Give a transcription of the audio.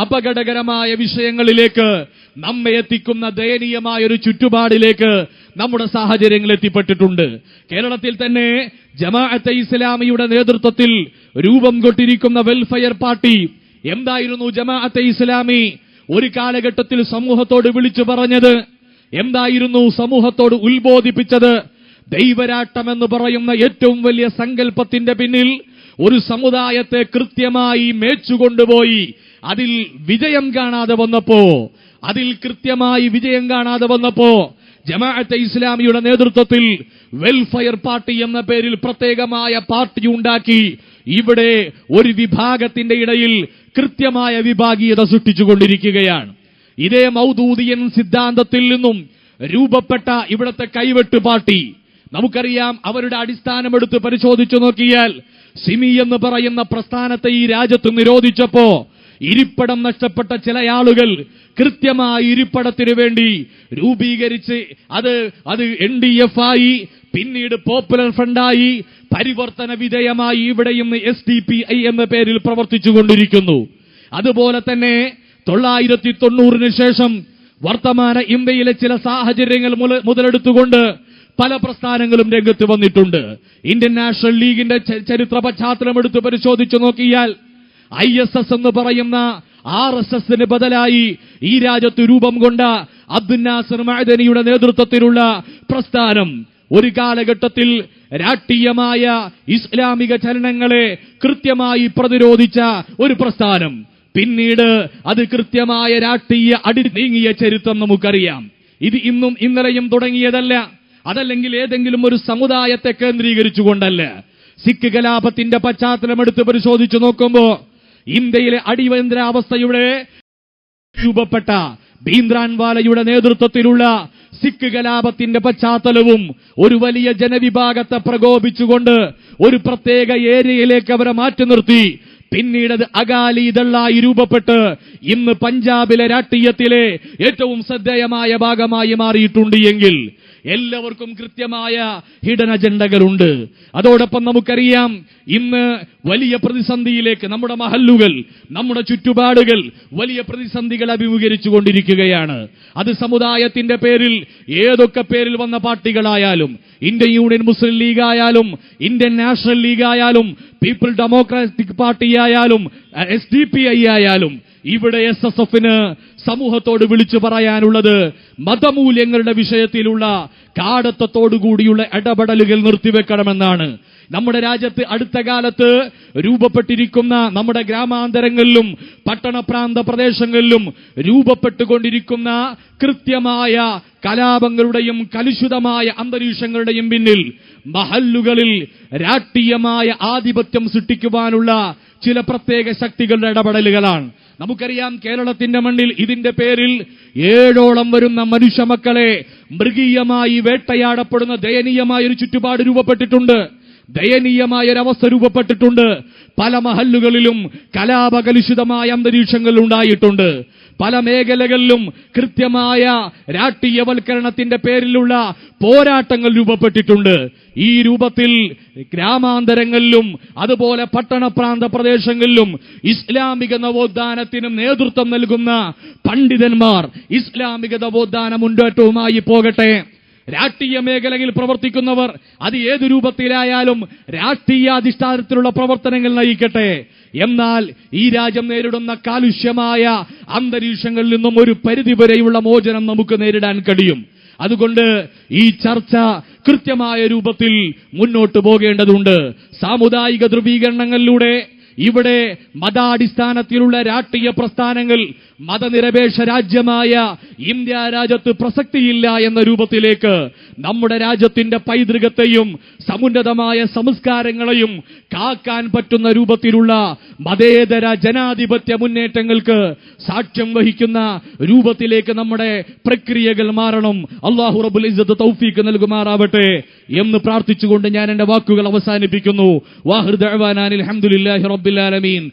അപകടകരമായ വിഷയങ്ങളിലേക്ക് നമ്മെ എത്തിക്കുന്ന ദയനീയമായ ഒരു ചുറ്റുപാടിലേക്ക് നമ്മുടെ സാഹചര്യങ്ങൾ എത്തിപ്പെട്ടിട്ടുണ്ട്. കേരളത്തിൽ തന്നെ ജമാഅത്തെ ഇസ്ലാമിയുടെ നേതൃത്വത്തിൽ രൂപം കൊണ്ടിരിക്കുന്ന വെൽഫെയർ പാർട്ടി എന്തായിരുന്നു? ജമാഅത്തെ ഇസ്ലാമി ഒരു കാലഘട്ടത്തിൽ സമൂഹത്തോട് വിളിച്ചു പറഞ്ഞത് എന്തായിരുന്നു? സമൂഹത്തോട് ഉത്ബോധിപ്പിച്ചത് ദൈവരാട്ടം എന്ന് പറയുന്ന ഏറ്റവും വലിയ സങ്കല്പത്തിന്റെ പിന്നിൽ ഒരു സമുദായത്തെ കൃത്യമായി മേച്ചുകൊണ്ടുപോയി അതിൽ വിജയം കാണാതെ വന്നപ്പോ ജമാഅത്തെ ഇസ്ലാമിയുടെ നേതൃത്വത്തിൽ വെൽഫെയർ പാർട്ടി എന്ന പേരിൽ പ്രത്യേകമായ പാർട്ടി ഉണ്ടാക്കി ഇവിടെ ഒരു വിഭാഗത്തിന്റെ ഇടയിൽ കൃത്യമായ വിഭാഗീയത സൃഷ്ടിച്ചുകൊണ്ടിരിക്കുകയാണ്. ഇതേ മൗദൂദിയൻ സിദ്ധാന്തത്തിൽ നിന്നും രൂപപ്പെട്ട ഇവിടത്തെ കൈവെട്ട് പാർട്ടി നമുക്കറിയാം. അവരുടെ അടിസ്ഥാനമെടുത്ത് പരിശോധിച്ചു നോക്കിയാൽ സിമി എന്ന് പറയുന്ന പ്രസ്ഥാനത്തെ ഈ രാജ്യത്ത് നിരോധിച്ചപ്പോ ഇരിപ്പിടം നഷ്ടപ്പെട്ട ചില ആളുകൾ കൃത്യമായ ഇരിപ്പിടത്തിനു വേണ്ടി രൂപീകരിച്ച് അത് NDF ആയി, പിന്നീട് പോപ്പുലർ ഫ്രണ്ടായി, പരിവർത്തന വിധേയമായി ഇവിടെയും SDPI എന്ന പേരിൽ പ്രവർത്തിച്ചുകൊണ്ടിരിക്കുന്നു. അതുപോലെ തന്നെ 1990 ശേഷം വർത്തമാന ഇന്ത്യയിലെ ചില സാഹചര്യങ്ങൾ മുതലെടുത്തുകൊണ്ട് പല പ്രസ്ഥാനങ്ങളും രംഗത്ത് വന്നിട്ടുണ്ട്. ഇന്ത്യൻ നാഷണൽ ലീഗിന്റെ ചരിത്ര പശ്ചാത്തലം എടുത്ത് പരിശോധിച്ചു നോക്കിയാൽ ISS എന്ന് പറയുന്ന RSSന് ബദലായി ഈ രാജ്യത്ത് രൂപം കൊണ്ട അബ്ദുൽ നാസർ മഅദനിയുടെ നേതൃത്വത്തിലുള്ള പ്രസ്ഥാനം ഒരു കാലഘട്ടത്തിൽ രാഷ്ട്രീയമായ ഇസ്ലാമിക ചലനങ്ങളെ കൃത്യമായി പ്രതിരോധിച്ച ഒരു പ്രസ്ഥാനം. പിന്നീട് അത് കൃത്യമായ രാഷ്ട്രീയ അടി നീങ്ങിയ ചരിത്രം നമുക്കറിയാം. ഇത് ഇന്നും ഇന്നലെയും തുടങ്ങിയതല്ല, അതല്ലെങ്കിൽ ഏതെങ്കിലും ഒരു സമുദായത്തെ കേന്ദ്രീകരിച്ചുകൊണ്ടല്ല. സിഖ് കലാപത്തിന്റെ പശ്ചാത്തലം എടുത്ത് പരിശോധിച്ചു നോക്കുമ്പോ ഇന്ത്യയിലെ അടിയന്തരാവസ്ഥയുടെ രൂപപ്പെട്ട ഭീംദ്രാൻവാലയുടെ നേതൃത്വത്തിലുള്ള സിഖ് കലാപത്തിന്റെ പശ്ചാത്തലവും ഒരു വലിയ ജനവിഭാഗത്തെ പ്രകോപിച്ചുകൊണ്ട് ഒരു പ്രത്യേക ഏരിയയിലേക്ക് അവരെ മാറ്റി നിർത്തി പിന്നീട് അത് അകാലിദളായി രൂപപ്പെട്ട് ഇന്ന് പഞ്ചാബിലെ രാഷ്ട്രീയത്തിലെ ഏറ്റവും ശ്രദ്ധേയമായ ഭാഗമായി മാറിയിട്ടുണ്ട്. എങ്കിൽ എല്ലാവർക്കും കൃത്യമായ ഹിഡൻ അജണ്ടകളുണ്ട്. അതോടൊപ്പം നമുക്കറിയാം ഇന്ന് വലിയ പ്രതിസന്ധിയിലേക്ക് നമ്മുടെ മഹല്ലുകൾ, നമ്മുടെ ചുറ്റുപാടുകൾ വലിയ പ്രതിസന്ധികൾ അഭിമുഖീകരിച്ചു കൊണ്ടിരിക്കുകയാണ്. അത് സമുദായത്തിന്റെ പേരിൽ ഏതൊക്കെ പേരിൽ വന്ന പാർട്ടികളായാലും, ഇന്ത്യൻ യൂണിയൻ മുസ്ലിം ലീഗ് ആയാലും, ഇന്ത്യൻ നാഷണൽ ലീഗ് ആയാലും, പീപ്പിൾ ഡെമോക്രാറ്റിക് പാർട്ടി ആയാലും, SDPI ആയാലും, ഇവിടെ SSFന് സമൂഹത്തോട് വിളിച്ചു പറയാനുള്ളത് മതമൂല്യങ്ങളുടെ വിഷയത്തിലുള്ള കാടത്തത്തോടുകൂടിയുള്ള ഇടപെടലുകൾ നിർത്തിവെക്കണമെന്നാണ്. നമ്മുടെ രാജ്യത്ത് അടുത്ത കാലത്ത് രൂപപ്പെട്ടിരിക്കുന്ന നമ്മുടെ ഗ്രാമാന്തരങ്ങളിലും പട്ടണപ്രാന്ത പ്രദേശങ്ങളിലും രൂപപ്പെട്ടുകൊണ്ടിരിക്കുന്ന കൃത്യമായ കലാപങ്ങളുടെയും കലുഷിതമായ അന്തരീക്ഷങ്ങളുടെയും പിന്നിൽ മഹല്ലുകളിൽ രാഷ്ട്രീയമായ ആധിപത്യം സൃഷ്ടിക്കുവാനുള്ള ചില പ്രത്യേക ശക്തികളുടെ ഇടപെടലുകളാണ്. നമുക്കറിയാം കേരളത്തിന്റെ മണ്ണിൽ ഇതിന്റെ പേരിൽ 7ഓളം വരുന്ന മനുഷ്യമക്കളെ മൃഗീയമായി വേട്ടയാടപ്പെടുന്ന ദയനീയമായ ഒരു ചുറ്റുപാട് രൂപപ്പെട്ടിട്ടുണ്ട്. ദയനീയമായൊരവസ്ഥ രൂപപ്പെട്ടിട്ടുണ്ട്. പല മഹല്ലുകളിലും കലാപകലുഷിതമായ അന്തരീക്ഷങ്ങൾ ഉണ്ടായിട്ടുണ്ട്. പല മേഖലകളിലും കൃത്യമായ രാഷ്ട്രീയവൽക്കരണത്തിന്റെ പേരിലുള്ള പോരാട്ടങ്ങൾ രൂപപ്പെട്ടിട്ടുണ്ട്. ഈ രൂപത്തിൽ ഗ്രാമാന്തരങ്ങളിലും അതുപോലെ പട്ടണപ്രാന്ത പ്രദേശങ്ങളിലും ഇസ്ലാമിക നവോത്ഥാനത്തിന് നേതൃത്വം നൽകുന്ന പണ്ഡിതന്മാർ ഇസ്ലാമിക നവോത്ഥാന മുന്നേറ്റവുമായി പോകട്ടെ. രാഷ്ട്രീയ മേഖലയിൽ പ്രവർത്തിക്കുന്നവർ അത് ഏതു രൂപത്തിലായാലും രാഷ്ട്രീയാധിഷ്ഠാനത്തിലുള്ള പ്രവർത്തനങ്ങൾ നയിക്കട്ടെ. എന്നാൽ ഈ രാജ്യം നേരിടുന്ന കാലുഷ്യമായ അന്തരീക്ഷങ്ങളിൽ നിന്നും ഒരു പരിധിവരെയുള്ള മോചനം നമുക്ക് നേരിടാൻ കഴിയും. അതുകൊണ്ട് ഈ ചർച്ച കൃത്യമായ രൂപത്തിൽ മുന്നോട്ട് പോകേണ്ടതുണ്ട്. സാമുദായിക ധ്രുവീകരണങ്ങളിലൂടെ ഇവിടെ മതാടിസ്ഥാനത്തിലുള്ള രാഷ്ട്രീയ പ്രസ്ഥാനങ്ങൾ മതനിരപേക്ഷ രാജ്യമായ ഇന്ത്യ രാജ്യത്ത് പ്രസക്തിയില്ല എന്ന രൂപത്തിലേക്ക് നമ്മുടെ രാജ്യത്തിന്റെ പൈതൃകത്തെയും സമുന്നതമായ സംസ്കാരങ്ങളെയും കാക്കാൻ പറ്റുന്ന രൂപത്തിലുള്ള മതേതര ജനാധിപത്യ മുന്നേറ്റങ്ങൾക്ക് സാക്ഷ്യം വഹിക്കുന്ന രൂപത്തിലേക്ക് നമ്മുടെ പ്രക്രിയകൾ മാറണം. അല്ലാഹു റബ്ബുൽ ഇസ്സത്ത് തൗഫീഖ് നൽകുമാറാവട്ടെ എന്ന് പ്രാർത്ഥിച്ചുകൊണ്ട് ഞാൻ എന്റെ വാക്കുകൾ അവസാനിപ്പിക്കുന്നു. വാഹിർ ദഅ്വാനാ അൽഹംദുലില്ലാഹി റബ്ബിൽ ആലമീൻ.